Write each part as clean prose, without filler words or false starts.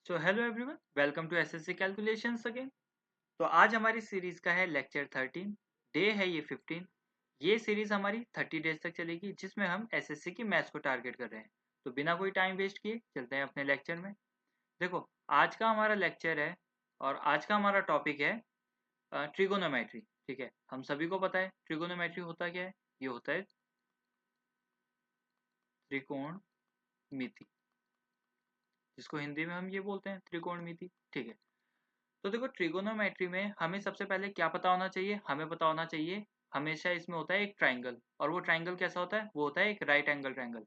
So hello everyone, welcome to SSC calculations again. तो आज हमारी सीरीज का है लेक्चर 13। डे है ये 15। ये सीरीज हमारी 30 डेज तक चलेगी, जिसमें हम एसएससी की मैथ्स को टारगेट कर रहे हैं। तो बिना कोई टाइम वेस्ट किए चलते हैं अपने लेक्चर में। देखो, आज का हमारा लेक्चर है और आज का हमारा टॉपिक है ट्रिगोनोमेट्री। ठीक है, हम सभी को पता है ट्रिगोनोमेट्री होता क्या है। ये होता है त्रिकोणमिति, जिसको हिंदी में हम ये बोलते हैं त्रिकोणमिति। ठीक है, तो देखो ट्रिगोनोमेट्री में हमें सबसे पहले क्या पता होना चाहिए। हमें पता होना चाहिए हमेशा इसमें होता है एक ट्राइंगल, और वो ट्राइंगल कैसा होता है, वो होता है एक right angle triangle.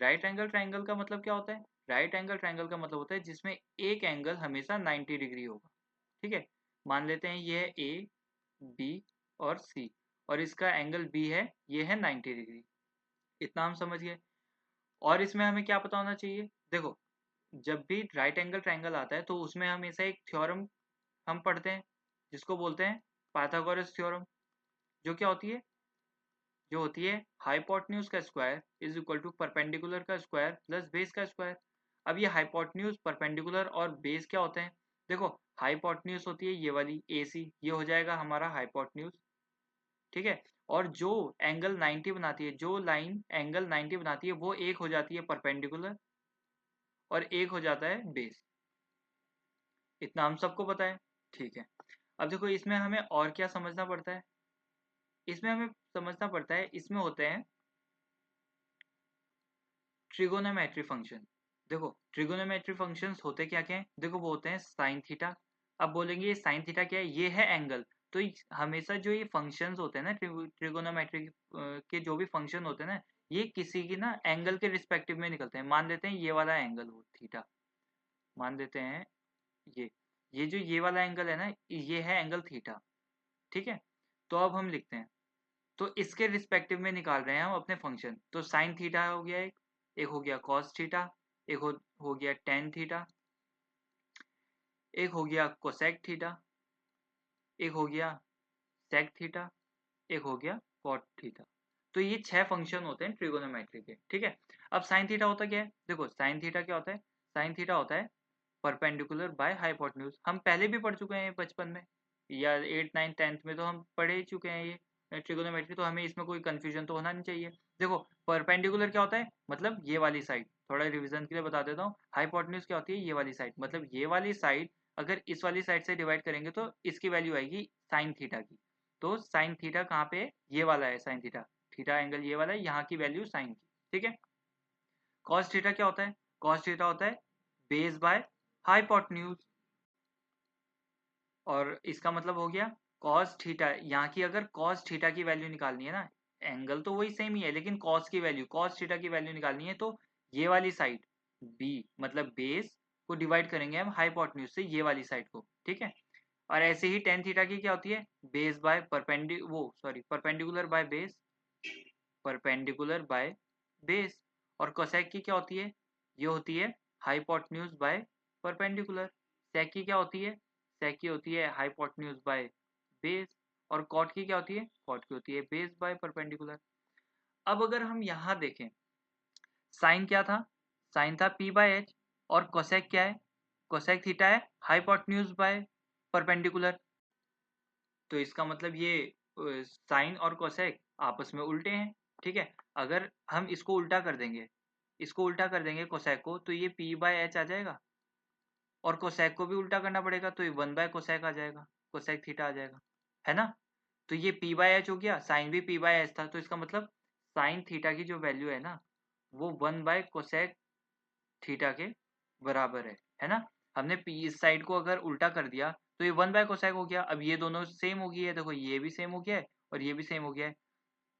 Right angle triangle का मतलब क्या होता है? राइट एंगल ट्राइंगल का मतलब होता है जिसमें एक एंगल हमेशा 90 डिग्री होगा। ठीक है, मान लेते हैं ये है ए, बी और सी, और इसका एंगल बी है, ये है 90 डिग्री। इतना हम समझ गए। और इसमें हमें क्या पता होना चाहिए? देखो, जब भी राइट एंगल ट्राइंगल आता है तो उसमें हमेशा एक थ्योरम हम पढ़ते हैं, जिसको बोलते हैं पाइथागोरस थ्योरम। जो क्या होती है? जो होती है हाइपोटेन्यूज का square is equal to perpendicular का स्क्वायर प्लस बेस का स्क्वायर। अब ये हाइपोटेन्यूज, परपेंडिकुलर और बेस क्या होते हैं? देखो, हाइपोटेन्यूज होती है ये वाली ए सी, ये हो जाएगा हमारा हाइपोटेन्यूज। ठीक है, और जो एंगल 90 बनाती है, जो लाइन एंगल 90 बनाती है, वो एक हो जाती है परपेंडिकुलर और एक हो जाता है बेस। इतना हम सबको पता है। ठीक है, अब देखो इसमें हमें और क्या समझना पड़ता है। इसमें हमें समझना पड़ता है, इसमें होते हैं ट्रिगोनोमेट्री फंक्शन। देखो, ट्रिगोनोमेट्री फंक्शंस होते क्या क्या हैं? देखो, वो होते हैं साइन थीटा। अब बोलेंगे ये साइन थीटा क्या है? ये है एंगल। तो हमेशा जो ये फंक्शंस होते हैं ना, ट्रिगोनोमेट्री के जो भी फंक्शन होते हैं ना, ये किसी की ना एंगल के रिस्पेक्टिव में निकलते हैं। मान लेते हैं ये वाला एंगल हो थीटा, मान लेते हैं ये ये जो ये वाला एंगल है ना, ये है एंगल थीटा। ठीक है, तो अब हम लिखते हैं, तो इसके रिस्पेक्टिव में निकाल रहे हैं हम अपने फंक्शन। तो साइन थीटा हो गया एक हो गया कॉस थीटा, एक हो गया टेन थीटा, एक हो गया कोसेक थीटा, एक हो गया सेक थीटा, एक हो गया कॉट थीटा। तो ये 6 फंक्शन होते हैं ट्रिगोनोमेट्री के। ठीक है, अब साइन थीटा होता क्या है? देखो, साइन थीटा क्या होता है? साइन थीटा होता है परपेंडिकुलर बाय हाइपोटेन्यूज। हम पहले भी पढ़ चुके हैं बचपन में, या 8 9 10th में तो हम पढ़ ही चुके हैं ये ट्रिगोनोमेट्री। तो हमें इसमें कोई कंफ्यूजन तो होना नहीं चाहिए। देखो, परपेंडिकुलर क्या होता है? मतलब ये वाली साइड। थोड़ा रिवीजन के लिए बता देता हूँ। हाइपोटेन्यूज क्या होती है? ये वाली साइड। मतलब ये वाली साइड अगर इस वाली साइड से डिवाइड करेंगे तो इसकी वैल्यू आएगी साइन थीटा की। तो साइन थीटा कहाँ पे है? ये वाला है साइन थीटा। थीटा एंगल ये वाला है, यहाँ की वैल्यू साइन की। ठीक है, कॉस थीटा क्या होता है? कॉस थीटा होता है बेस बाय हाइपोटेन्यूज। और इसका मतलब हो गया कॉस थीटा। यहाँ की अगर कॉस थीटा की वैल्यू निकालनी है ना, एंगल तो वही सेम ही है, लेकिन कॉस की वैल्यू, कॉस थीटा की वैल्यू निकालनी है, तो ये वाली साइड बी मतलब बेस को डिवाइड करेंगे हम हाइपोटेन्यूज से, ये वाली साइड को। ठीक है, और ऐसे ही टेन थीटा की क्या होती है? Base by perpendicular by base, perpendicular by base. और कोसेक की क्या होती है? ये होती है हाइपोटेन्यूज बाय परपेंडिकुलर। सेक की क्या होती है? सेक की होती है हाइपोटेन्यूज बाय बेस। और कॉट की क्या होती है? कॉट की होती है बेस बाय परपेंडिकुलर। अब अगर हम यहाँ देखें, साइन क्या था? साइन था पी बाय एच। और कोसेक क्या है? कोसेक थीटा है हाइपोटेन्यूज बाय परपेंडिकुलर। तो इसका मतलब ये साइन और कोसेक आपस में उल्टे हैं। ठीक है, अगर हम इसको उल्टा कर देंगे, इसको उल्टा कर देंगे कोसेक को, तो ये पी बाय एच आ जाएगा। और कोसेक को भी उल्टा करना पड़ेगा, तो ये वन बाय कोसेक आ जाएगा, कोसेक थीटा आ जाएगा, है ना। तो ये पी बाय एच हो गया, साइन भी पी बाय एच था, तो इसका मतलब साइन थीटा की जो वैल्यू है ना, वो वन बाय कोसेक थीटा के बराबर है ना। हमने पी इस साइड को अगर उल्टा कर दिया तो ये वन बाय कोसेक हो गया। अब ये दोनों सेम हो गई है, देखो ये भी सेम हो गया है और ये भी सेम हो गया है।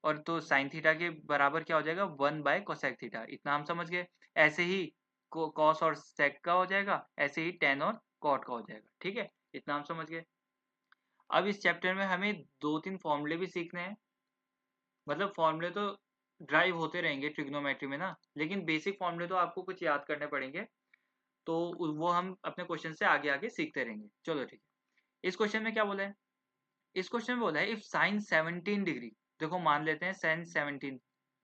और तो साइन थीटा के बराबर क्या हो जाएगा? One by cosec theta. इतना हम समझ गए। ऐसे ही कॉस और सेक का हो जाएगा, ऐसे ही टेन और कॉट का हो जाएगा। ठीक है, इतना हम समझ गए। अब इस चैप्टर में हमें 2 3 फॉर्मूले भी सीखने हैं। मतलब फॉर्मूले तो ड्राइव होते रहेंगे ट्रिग्नोमेट्री में ना, लेकिन बेसिक फॉर्मूले तो आपको कुछ याद करने पड़ेंगे। तो वो हम अपने क्वेश्चन से आगे आगे सीखते रहेंगे। चलो ठीक है, इस क्वेश्चन में क्या बोला है? इस क्वेश्चन में बोला है इफ साइन 17 डिग्री। देखो, मान लेते हैं साइन 17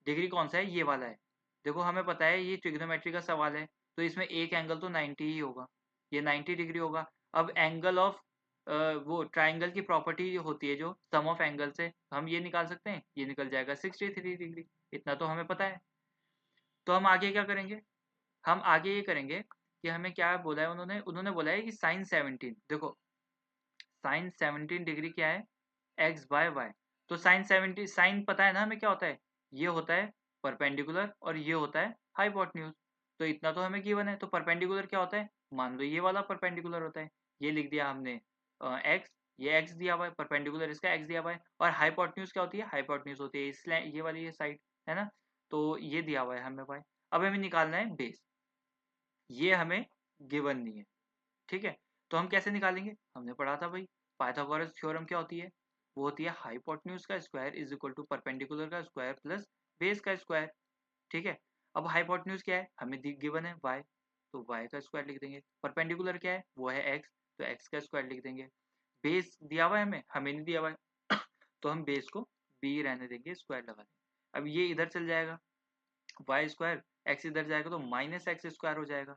डिग्री कौन सा है? ये वाला है। देखो, हमें पता है ये ट्रिग्नोमेट्री का सवाल है, तो इसमें एक एंगल तो 90 ही होगा। ये 90 डिग्री होगा। अब एंगल ऑफ वो ट्राइंगल की प्रॉपर्टी होती है जो सम ऑफ एंगल से हम ये निकाल सकते हैं, ये निकल जाएगा 63 डिग्री। इतना तो हमें पता है। तो हम आगे क्या करेंगे, हम आगे ये करेंगे कि हमें क्या बोला है उन्होंने, उन्होंने बोला है कि साइन 17, देखो साइन 17 डिग्री क्या है, एक्स बाय वाई। तो साइन 70, साइन पता है ना हमें क्या होता है, ये होता है परपेंडिकुलर और ये होता है हाइपोटेन्यूज। तो इतना तो हमें गिवन है। तो परपेंडिकुलर क्या होता है, मान लो ये वाला परपेंडिकुलर होता है, ये लिख दिया हमने एक्स, ये एक्स दिया हुआ है, परपेंडिकुलर इसका एक्स दिया हुआ है। और हाइपोटेन्यूज क्या होती है, हाइपोटेन्यूज होती है इसलिए ये वाली ये साइड है ना, तो ये दिया हुआ है हमें वाई। अब हमें निकालना है बेस, ये हमें गिवन नहीं है, ठीक है। तो हम कैसे निकालेंगे, हमने पढ़ा था भाई पाइथागोरस थ्योरम क्या होती है, वो होती है हाइपोटेन्यूज का square is equal to perpendicular का स्क्वायर प्लस बेस का स्क्वायर, ठीक है। अब हाइपोटेन्यूज क्या है, हमें गिवन है y, तो y का स्क्वायर लिख देंगे। परपेंडिकुलर क्या है, वो है x, तो x का स्क्वायर लिख देंगे। बेस दिया हुआ है हमें नहीं दिया हुआ है तो हम बेस को b रहने देंगे, स्क्वायर लगा देंगे। अब ये इधर चल जाएगा, y स्क्वायर, x इधर जाएगा तो माइनस एक्स स्क्वायर हो जाएगा।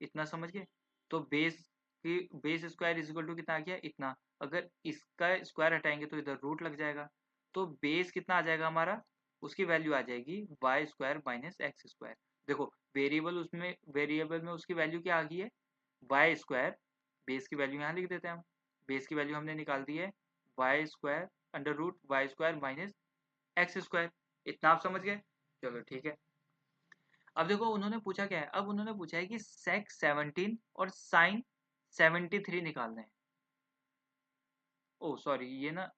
इतना समझ गए। तो base square is equal to कितना आ गया, इतना। अगर इसका स्क्वायर हटाएंगे तो इधर रूट लग जाएगा। तो बेस कितना आ जाएगा हमारा, उसकी वैल्यू आ जाएगी Y square minus X square. देखो वेरिएबल में उसकी वैल्यू क्या आ गई है, वाई स्क्वायर। बेस की वैल्यू यहाँ लिख देते हैं हम, बेस की वैल्यू हमने निकाल दी है Y square under root Y square minus X square. इतना आप समझ गए, चलो ठीक है। अब देखो उन्होंने पूछा क्या है, अब उन्होंने पूछा है कि सेक 17 और साइन 73 निकालना है। ओ सॉरी, ये ना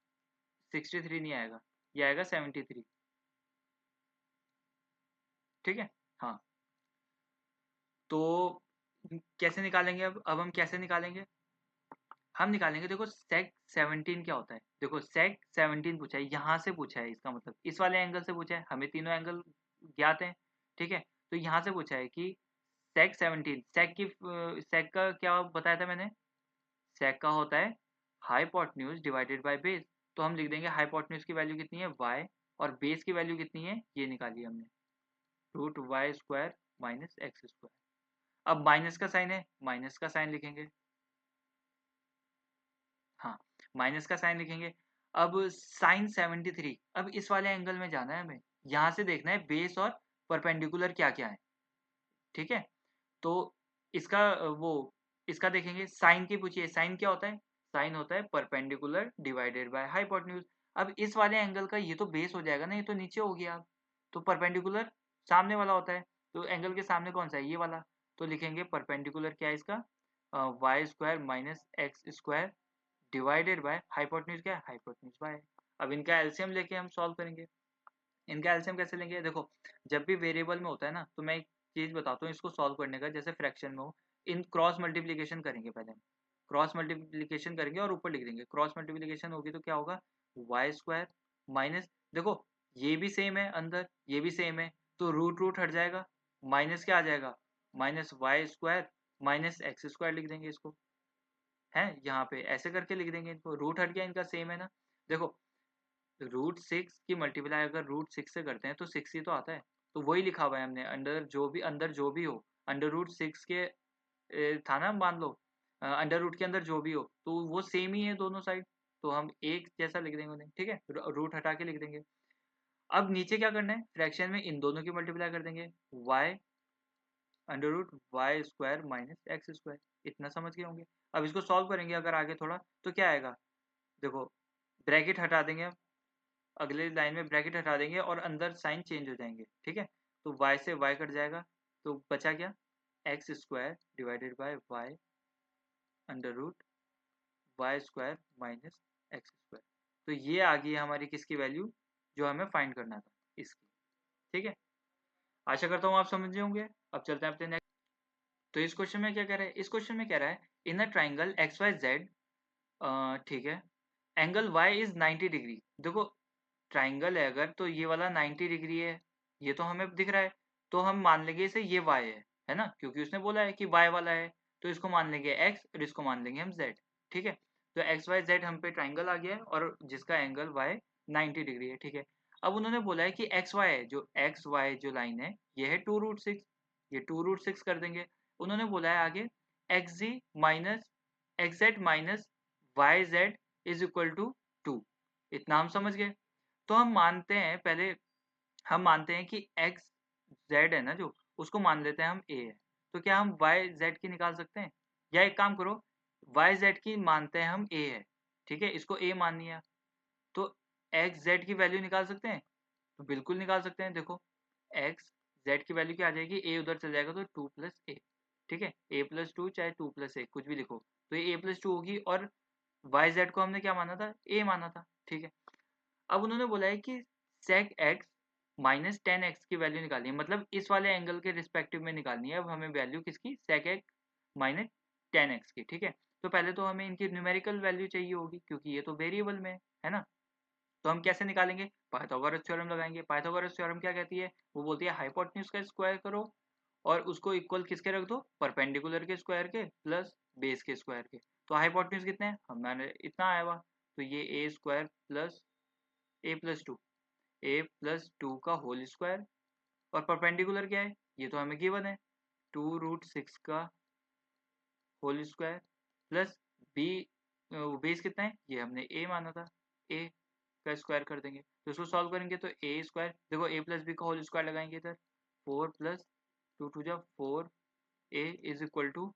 63 नहीं आएगा, ये आएगा 73, ठीक है। हाँ, तो कैसे निकालेंगे, अब हम कैसे निकालेंगे, हम निकालेंगे, देखो सेक 17 क्या होता है, देखो सेक 17 पूछा है, यहाँ से पूछा है, इसका मतलब इस वाले एंगल से पूछा है, हमें तीनों एंगल ज्ञात हैं, ठीक है। तो यहाँ से पूछा है कि सेक 17, सेक का क्या बताया था मैंने, सेक का होता है हाइपोटेन्यूज डिवाइडेड बाय बेस। तो हम लिख देंगे हाइपोटेन्यूज की वैल्यू कितनी है y, और बेस की वैल्यू कितनी है, ये निकाली हमने, root Y square minus X square. अब माइनस का साइन है, माइनस का साइन लिखेंगे, हाँ माइनस का साइन लिखेंगे। अब साइन 73, अब इस वाले एंगल में जाना है हमें, यहाँ से देखना है बेस और परपेंडिकुलर क्या क्या है, ठीक है। तो इसका वो इसका देखेंगे, साइन की पूछिए, साइन क्या होता है, साइन होता है परपेंडिकुलर डिवाइडेड बाय हाइपोटेन्यूज। अब इस वाले एंगल का ये तो बेस हो जाएगा ना, ये तो नीचे हो गया। अब तो परपेंडिकुलर सामने वाला होता है, तो एंगल के सामने कौन सा है, ये वाला। तो लिखेंगे परपेंडिकुलर क्या है इसका, Y square minus X square divided by hypotenuse, क्या है हाइपोटेन्यूज बाय। अब इनका एलसीएम लेके हम सॉल्व करेंगे। इनका एलसीएम कैसे लेंगे, देखो जब भी वेरिएबल में होता है ना, तो मैं एक चीज बताता हूँ इसको सॉल्व करने का, जैसे फ्रैक्शन में हो, इन क्रॉस मल्टीप्लीकेशन करेंगे पहले हम, क्रॉस मल्टीप्लीकेशन करेंगे और ऊपर लिख देंगे, क्रॉस मल्टीप्लीकेशन होगी तो क्या होगा, वाई स्क्वायर माइनस, देखो ये भी सेम है अंदर, ये भी सेम है, तो रूट रूट हट जाएगा, माइनस क्या आ जाएगा, minus Y square minus X square लिख देंगे इसको, है यहाँ पे ऐसे करके लिख देंगे इनको, रूट हट गया, इनका सेम है ना। देखो रूट 6 की मल्टीप्लाई अगर रूट 6 से करते हैं तो 6 ही तो आता है, तो वही लिखा हुआ है हमने, अंदर जो भी हो, अंडर रूट 6 के था ना, मान लो अंडर रूट के अंदर जो भी हो, तो वो सेम ही है दोनों साइड, तो हम एक जैसा लिख देंगे उन्हें, ठीक है, रूट हटा के लिख देंगे। अब नीचे क्या करना है, फ्रैक्शन में इन दोनों की मल्टीप्लाई कर देंगे, Y under root Y square minus X square. इतना समझ गए होंगे। अब इसको सॉल्व करेंगे अगर आगे थोड़ा, तो क्या आएगा, देखो ब्रैकेट हटा देंगे, अगले लाइन में ब्रैकेट हटा देंगे और अंदर साइन चेंज हो जाएंगे, ठीक है। तो y से y कट जाएगा, तो बचा क्या, X square divided by Y under root Y square minus X square. तो ये आ गई है हमारी किसकी वैल्यू, जो हमें फाइंड करना था, इसकी, ठीक है। आशा करता हूँ आप समझे होंगे। अब चलते हैं अपने नेक्स्ट। तो इस क्वेश्चन में क्या कह रहा है, इस क्वेश्चन में कह रहा है in a triangle X Y Z, ठीक है, एंगल वाई इज 90 डिग्री। देखो ट्राइंगल है अगर, तो ये वाला 90 डिग्री है, ये तो हमें दिख रहा है, तो हम मान लेंगे इसे ये y है ना, क्योंकि उसने बोला है कि y वाला है, तो इसको मान लेंगे x और इसको मान लेंगे हम z, ठीक है। तो एक्स वाई जेड हम पे ट्राइंगल आ गया है और जिसका एंगल y 90 डिग्री है, ठीक है। अब उन्होंने बोला है कि एक्स वाई है, जो एक्स वाई जो लाइन है, ये है 2√6, ये 2√6 कर देंगे। उन्होंने बोला है आगे X G minus X Z minus Y Z is equal to 2। इतना हम समझ गए। तो हम मानते हैं पहले, हम मानते हैं कि एक्स जेड है ना जो, उसको मान लेते हैं हम ए है। तो क्या हम वाई जेड की निकाल सकते हैं? या एक काम करो, वाई जेड की मानते हैं हम ए है, ठीक है, इसको ए माननी है। तो एक्स जेड की वैल्यू निकाल सकते हैं? तो बिल्कुल निकाल सकते हैं। देखो एक्स जेड की वैल्यू क्या आ जाएगी, ए उधर चल जाएगा तो 2 प्लस ए, ठीक है, ए प्लस टू चाहे 2 प्लस ए कुछ भी लिखो, तो ये ए प्लस टू होगी। और वाई जेड को हमने क्या माना था, ए माना था, ठीक है। अब उन्होंने बोला है कि sec x minus ten x की वैल्यू निकालनी है, मतलब इस वाले एंगल के रिस्पेक्टिव में निकालनी है अब हमें वैल्यू किसकी, sec x minus ten x की, ठीक है। तो पहले तो हमें इनकी न्यूमेरिकल वैल्यू चाहिए होगी क्योंकि ये तो वेरिएबल में है ना। तो हम कैसे निकालेंगे, पाइथागोरस थ्योरम लगाएंगे। पाइथागोरस थ्योरम क्या कहती है, वो बोलती है हाइपोटेन्यूज का स्क्वायर करो और उसको इक्वल किसके रख दो, परपेंडिकुलर के स्क्वायर के प्लस बेस के स्क्वायर के। तो हाइपोटेन्यूज कितने हैं, हमारे इतना आया हुआ, तो ये A square plus A plus two, A plus two का होल स्क्वायर। और परपेंडिकुलर क्या है, ये तो हमें गिवन है, 2√6 का whole square plus B, base कितना है, ये हमने ए माना था, ए का स्क्वायर कर देंगे। तो इसको सॉल्व करेंगे तो ए स्क्वायर, देखो ए प्लस बी का होल स्क्वायर लगाएंगे इधर, 4 प्लस टू टू जा 4 ए इज इक्वल टू,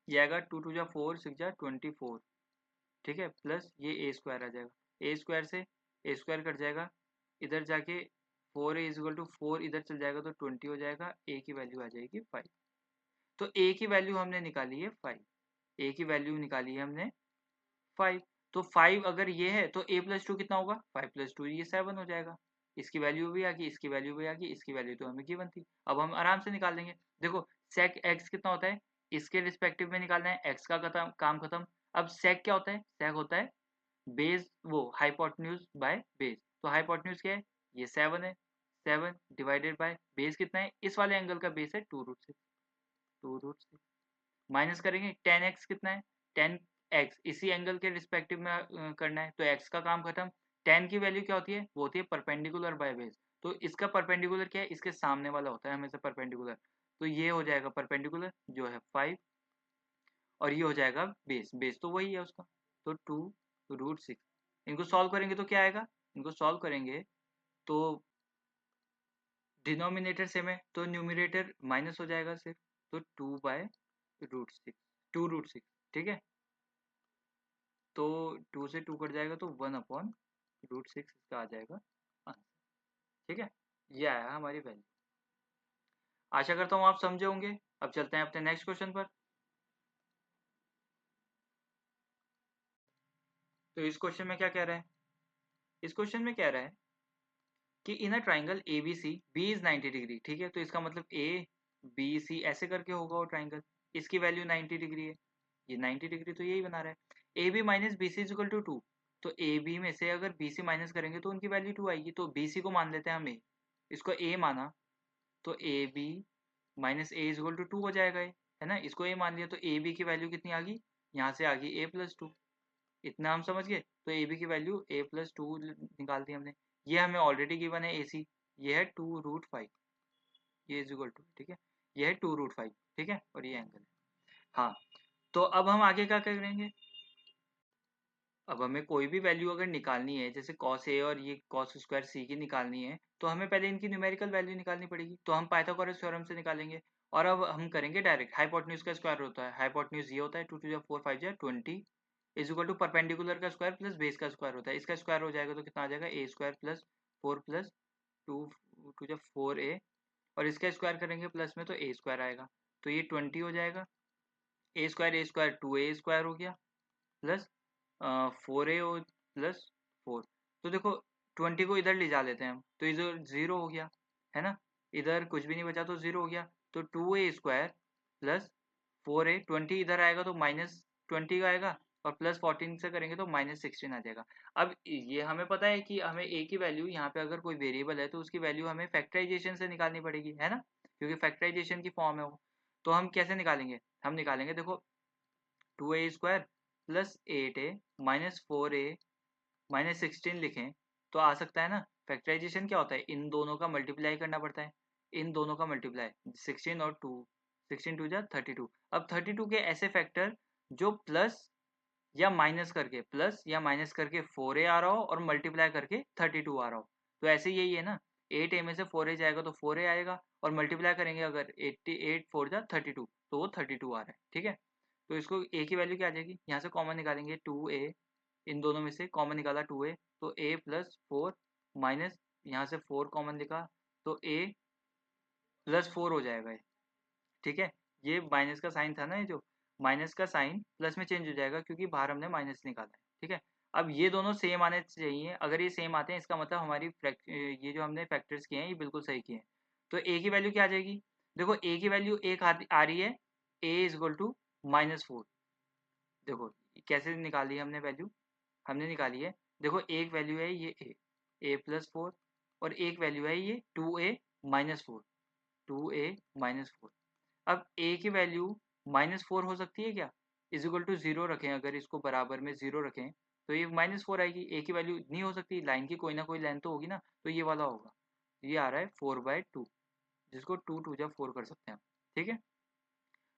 ये आएगा 2 टू जा 4 6 जा 24, ठीक है, प्लस ये ए स्क्वायर आ जाएगा, ए स्क्वायर से ए स्क्वायर कट जाएगा, इधर जाके 4a इज इक्वल टू 4 इधर चल जाएगा तो 20 हो जाएगा, ए की वैल्यू आ जाएगी 5। तो ए की वैल्यू हमने निकाली है 5, ए की वैल्यू निकाली है हमने 5। तो 5 अगर ये है तो a प्लस टू कितना होगा, 5 प्लस टू ये 7 हो जाएगा। इसकी वैल्यू भी आ गई, इसकी वैल्यू भी आ गई, इसकी वैल्यू तो हमें गिवन थी, अब हम आराम से निकाल लेंगे। देखो sec x कितना होता है, इसके रिस्पेक्टिव में निकालना है, x का काम खत्म। अब sec क्या होता है, sec होता है बेस, वो हाइपोटेन्यूज बाय बेस। तो हाइपोटेन्यूज क्या है, ये 7 है, 7 डिवाइडेड बाय बेस कितना है, इस वाले एंगल का बेस है 2√6, 2√6 माइनस करेंगे 10x कितना है, 10x इसी एंगल के रिस्पेक्टिव में करना है, तो x का काम खत्म। 10 की वैल्यू क्या होती है, वो होती है परपेंडिकुलर बाय बेस। तो इसका परपेंडिकुलर क्या है, इसके सामने वाला होता है हमेशा परपेंडिकुलर। तो ये हो जाएगा परपेंडिकुलर जो है 5, और ये हो जाएगा बेस, बेस तो वही है उसका, तो 2√6। इनको सॉल्व करेंगे तो क्या आएगा, इनको सॉल्व करेंगे तो डिनोमिनेटर सेम है तो न्यूमिनेटर माइनस हो जाएगा सिर्फ, तो 2/√6, 2√6, ठीक है। तो 2 से 2 कट जाएगा तो 1/√6 इसका आ जाएगा आंसर, ठीक है। ये आया हमारी वैल्यू। आशा करता हूँ आप समझे होंगे। अब चलते हैं अपने नेक्स्ट क्वेश्चन पर। तो इस क्वेश्चन में क्या कह रहा है, इस क्वेश्चन में कह रहा है कि in a triangle A B C B is 90 degree, ठीक है। तो इसका मतलब ए बी सी ऐसे करके होगा वो ट्राइंगल, इसकी वैल्यू 90 डिग्री है, ये 90 डिग्री तो यही बना रहा है। A B minus B C is equal to 2, तो ए बी में से अगर बी सी माइनस करेंगे तो उनकी वैल्यू 2 आएगी। तो बी सी को मान लेते हैं हम ए, इसको ए माना, तो A B minus A is equal to 2 हो जाएगा ये, है ना। इसको ए मान लिया तो ए बी की वैल्यू कितनी आ गई, यहाँ से आ गई ए प्लस टू। इतना हम समझ गए। तो ए बी की वैल्यू ए प्लस टू निकाल दी हमने, ये हमें ऑलरेडी गिवन है ए सी, ये है 2√5, ये इज इक्वल टू, ठीक है, ये है 2√5, ठीक है, और ये एंगल है। हाँ, तो अब हम आगे क्या करेंगे, अब हमें कोई भी वैल्यू अगर निकालनी है, जैसे cos a और ये cos स्क्वायर c की निकालनी है, तो हमें पहले इनकी न्यूमेरिकल वैल्यू निकालनी पड़ेगी, तो हम पाइथागोरस थ्योरम से निकालेंगे। और अब हम करेंगे डायरेक्ट, हाइपोटेन्यूज का स्क्वायर होता है, हाइपोटेन्यूज ये होता है 2 to 4 5 20 is equal to perpendicular का स्क्वायर प्लस बेस का स्क्वायर होता है, इसका स्क्वायर हो जाएगा तो कितना आ जाएगा, a square plus 4 plus 2 two 4a, और इसका स्क्वायर करेंगे प्लस में तो ए स्क्वायर आएगा, तो ये 20 हो जाएगा। ए स्क्वायर 2a स्क्वायर हो गया प्लस 4a प्लस 4। तो देखो 20 को इधर ले जा लेते हैं हम, तो इधर 0 हो गया, है ना, इधर कुछ भी नहीं बचा तो 0 हो गया। तो 2a स्क्वायर प्लस 4a, 20 इधर आएगा तो -20 का आएगा, और प्लस 14 से करेंगे तो -16 आ जाएगा। अब ये हमें पता है कि हमें a की वैल्यू, यहाँ पे अगर कोई वेरिएबल है तो उसकी वैल्यू हमें फैक्टराइजेशन से निकालनी पड़ेगी, है ना, क्योंकि फैक्टराइजेशन की फॉर्म है वो। तो हम कैसे निकालेंगे, हम निकालेंगे देखो 2a square plus 8a minus 4a minus 16 लिखें तो आ सकता है ना। फैक्टराइजेशन क्या होता है, इन दोनों का मल्टीप्लाई करना पड़ता है, इन दोनों का मल्टीप्लाई, 16 और 2 16 टू जा 32। अब 32 के ऐसे फैक्टर जो प्लस या माइनस करके 4a आ रहा हो और मल्टीप्लाई करके 32 आ रहा हो। तो ऐसे यही है ना, 8a में से 4a जाएगा तो 4a आएगा, और मल्टीप्लाई करेंगे अगर 88 4 जा 32, तो वो 32 आ रहा है। ठीक है, तो इसको a की वैल्यू क्या आ जाएगी, यहाँ से कॉमन निकालेंगे 2a, इन दोनों में से कॉमन निकाला 2a, तो a प्लस 4 माइनस यहाँ से 4 कॉमन निकाला तो a प्लस 4 हो जाएगा ये। ठीक है, ये माइनस का साइन था ना, ये जो माइनस का साइन प्लस में चेंज हो जाएगा क्योंकि बाहर हमने माइनस निकाला है। ठीक है, अब ये दोनों सेम आने चाहिए, अगर ये सेम आते हैं इसका मतलब हमारी ये जो हमने फैक्टर्स किए हैं ये बिल्कुल सही किए हैं। तो a की वैल्यू क्या आ जाएगी, देखो a की वैल्यू एक आ रही है, a इज इक्वल टू -4। देखो कैसे निकाली है हमने वैल्यू, हमने निकाली है, देखो एक वैल्यू है ये a प्लस 4, और एक वैल्यू है ये 2a माइनस 4, 2a माइनस 4। अब a की वैल्यू -4 हो सकती है क्या, इज इक्वल टू 0 रखें, अगर इसको बराबर में 0 रखें तो ये -4 आएगी। a की वैल्यू नहीं हो सकती, लाइन की कोई ना कोई लेंथ तो होगी ना, तो ये वाला होगा, ये आ रहा है 4/2, जिसको 2 2 जा 4 कर सकते हैं हम। ठीक है,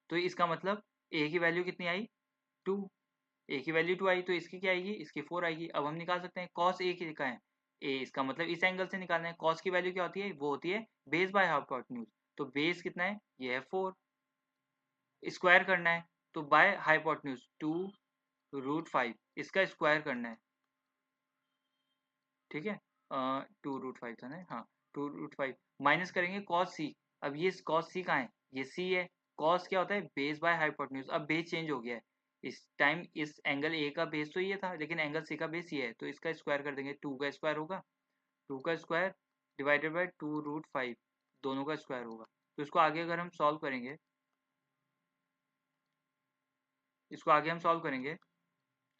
तो इसका मतलब a की वैल्यू कितनी आई, 2, a की वैल्यू 2 आई, तो इसकी क्या आएगी, इसकी 4 आएगी। अब हम निकाल सकते हैं cos a की, का है a, इसका मतलब इस एंगल से निकालना है। cos की वैल्यू क्या होती है, वो होती है बेस बाय हाइपोटेन्यूज, तो बेस कितना है, ये है 4, स्क्वायर करना है तो बाय हाइपोटेन्यूज 2√5, इसका स्क्वायर करना है। ठीक है, 2√5 था ना, हाँ 2√5 माइनस करेंगे cos c। अब ये cos c कहाँ है, ये c है, cos क्या होता है, बेस बाय हाइपोटेन्यूज। अब बेस चेंज हो गया है, इस टाइम इस एंगल a का बेस तो ये था, लेकिन एंगल c का बेस ये है, तो इसका स्क्वायर कर देंगे, 2 का स्क्वायर होगा, 2 का स्क्वायर डिवाइडेड बाय 2√5, दोनों का स्क्वायर होगा। तो इसको आगे अगर हम सॉल्व करेंगे, इसको आगे हम सॉल्व करेंगे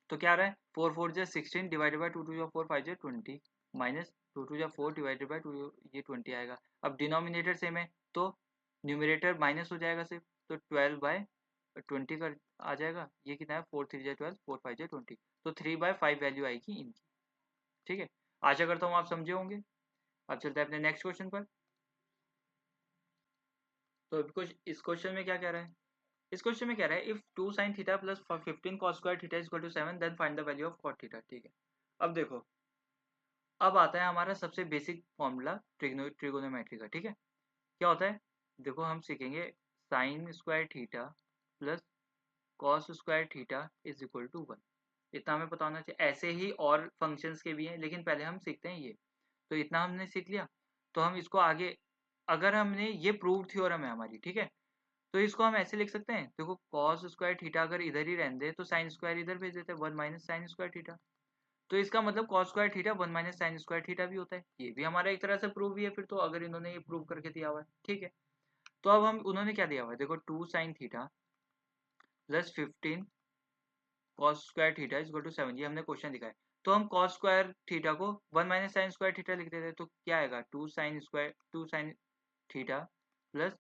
तो क्या आ रहा है, 4 4 जा 16 डिवाइडेड बाय 2 2 जा 4 5 जा 20 माइनस 2 2 जा 4 डिवाइडेड बाय 2, ये 20 आएगा। अब डिनोमिनेटर सेम है तो न्यूमरेटर माइनस हो जाएगा सिर्फ, तो 12/20 कर आ जाएगा। ये कितना है, 4 3 जा 12 4 5 जा 20, तो 3/5 वैल्यू आएगी इनकी। ठीक है, आशा करता हूँ आप समझे होंगे। अब चलते हैं अपने नेक्स्ट क्वेश्चन पर। तो अभी कुछ इस क्वेश्चन में क्या कह रहा है, इस क्वेश्चन में कह रहा है if 2 sin theta plus 15 cos square theta is equal to 7 then find the value of cot theta. ठीक है, अब देखो, अब आता है हमारा सबसे बेसिक फॉर्मूला ट्रिगोनोमेट्री का। ठीक है, क्या होता है, देखो हम सीखेंगे sine square theta plus cos square theta is equal to 1, इतना हमें पता होना चाहिए। ऐसे ही और फंक्शंस के भी हैं, लेकिन पहले हम सीखते हैं ये। तो इतना हमने सीख लिया, तो हम इसको आगे, अगर हमने ये प्रूव थ्योरम है हमारी, ठीक है, तो इसको हम ऐसे लिख सकते हैं, देखो कॉस स्क्वायर थीटा अगर इधर ही रहने दे तो साइन स्क्वायर इधर भेज देते हैं, 1 माइनस साइन स्क्वायर थीटा। तो इसका मतलब cos square theta 1 minus sine square theta भी होता है, ये भी हमारा एक तरह से प्रूव भी है फिर तो, अगर इन्होंने ये प्रूव करके दिया हुआ है। ठीक है, तो अब हम, उन्होंने क्या दिया हुआ है, देखो 2 sine theta plus 15 cos square theta is equal to 7, ये हमने क्वेश्चन लिखा है। तो हम कॉस स्क्वायर थीटा को 1 माइनस साइन स्क्वायर थीटा लिख देते हैं, तो क्या आएगा, 2 sine theta plus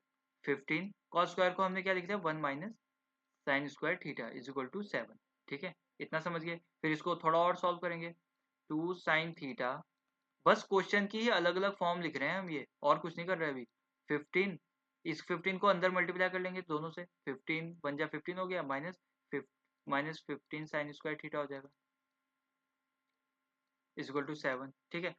15 cos square को हमने क्या लिख दिया, 1 minus sine square theta is equal to 7। ठीक है, इतना समझ गए। फिर इसको थोड़ा और सॉल्व करेंगे, 2 साइन थीटा, बस क्वेश्चन की ही अलग अलग फॉर्म लिख रहे हैं हम, ये और कुछ नहीं कर रहे अभी। 15, इस 15 को अंदर मल्टीप्लाई कर लेंगे दोनों से, 15 1 जा 15 हो गया, माइनस 15 साइन स्क्वायर थीटा हो जाएगा इज इक्वल टू 7। ठीक है,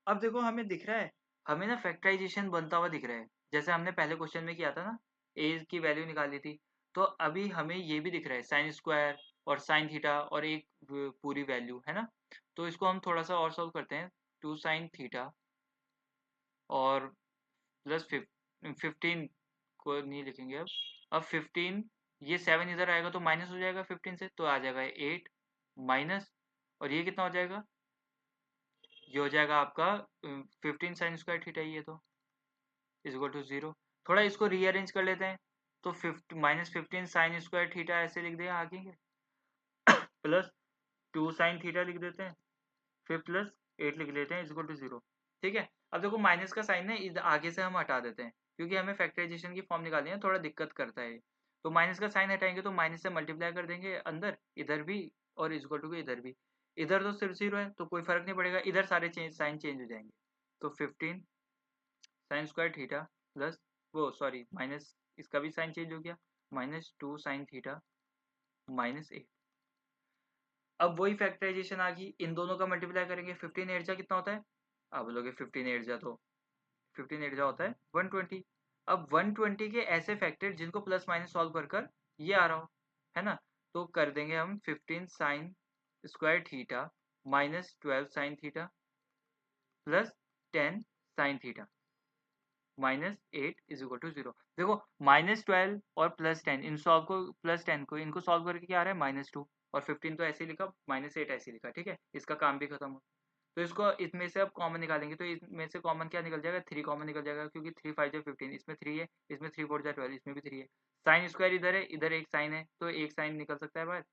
अब देखो हमें दिख रहा है, हमें ना फैक्टराइजेशन बनता हुआ दिख रहा है, जैसे हमने पहले क्वेश्चन में किया था ना, ए की वैल्यू निकाली थी। तो अभी हमें ये भी दिख रहा है, साइन स्क्वायर और साइन थीटा और एक पूरी वैल्यू है ना। तो इसको हम थोड़ा सा और सॉल्व करते हैं, 2 साइन थीटा और प्लस 15 को नहीं लिखेंगे अब 15, ये 7 इधर आएगा तो माइनस हो जाएगा 15 से, तो आ जाएगा 8 माइनस, और ये कितना हो जाएगा, ये हो जाएगा आपका 15 साइन स्क्वायर थीटा, ये तो इज इक्वल टू 0। थोड़ा इसको रीअरेंज कर लेते हैं, तो -15 साइन स्क्वायर थीटा ऐसे लिख दें आगे, प्लस 2 साइन थीटा लिख देते हैं, फिर प्लस 8 लिख लेते हैं इज इक्वल टू 0। ठीक है, अब देखो माइनस का साइन है इधर आगे से हम हटा देते हैं, क्योंकि हमें फैक्टराइजेशन की फॉर्म निकालनी है, थोड़ा दिक्कत करता है। तो माइनस का साइन हटाएंगे तो माइनस से मल्टीप्लाई कर देंगे अंदर, इधर भी और इज इक्वल टू के इधर भी, इधर तो सिर्फ 0 है तो कोई फर्क नहीं पड़ेगा, इधर सारे साइन चेंज हो जाएंगे। तो 15 साइन स्क्वायर थीटा प्लस वो सॉरी माइनस इसका भी साइन चेंज हो गया, -2 साइन थीटा -8। अब वही फैक्टराइजेशन आ गई, इन दोनों का मल्टीप्लाई करेंगे, 15 8 जा कितना होता है, आप बोलोगे 15 8 जा तो 15 8 जा होता है 120। अब 120 के ऐसे फैक्टर जिनको प्लस माइनस सॉल्व कर कर ये आ रहा हो, है ना, तो कर देंगे हम 15 sine square theta -12 sine theta plus 10 sine theta -8 is equal to 0। देखो -12 और +10 इन सॉल्व को, +10 को इनको सॉल्व करके क्या आ रहा है -2, और 15 तो ऐसे ही लिखा, -8 ऐसे ही लिखा, ठीक है, इसका काम भी खत्म हो। तो इसको इसमें से अब कॉमन निकालेंगे, तो इसमें से कॉमन क्या निकल जाएगा, 3 कॉमन निकल जाएगा, क्योंकि 3 5 जा 15, इसमें 3 है, इसमें 3 4 जा 12, इसमें भी 3 है। साइन स्क्वायर इधर है, इधर एक साइन है, तो एक साइन निकल सकता है बाहर,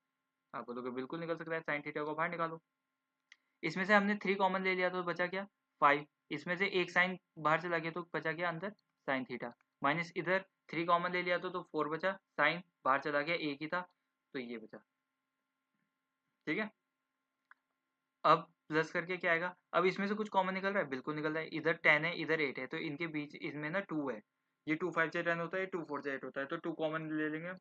आप बोलोगे बिल्कुल निकल सकता है, साइन थीटा को बाहर निकालो। इसमें से हमने 3 कॉमन ले लिया तो बचा क्या 5, इसमें से एक साइन बाहर चला गया तो बचा क्या अंदर साइन थीटा, माइनस इधर 3 कॉमन ले लिया तो 4 बचा, साइन बाहर चला गया एक ही था तो ये बचा, ठीक है। अब प्लस करके क्या आएगा, अब इसमें से कुछ कॉमन निकल रहा है, बिल्कुल निकल रहा है, इधर 10 है इधर 8 है, तो इनके बीच इसमें ना 2 है, ये 2 5 से 10 होता है, 2 4 से 8 होता है, तो 2 कॉमन ले लेंगे।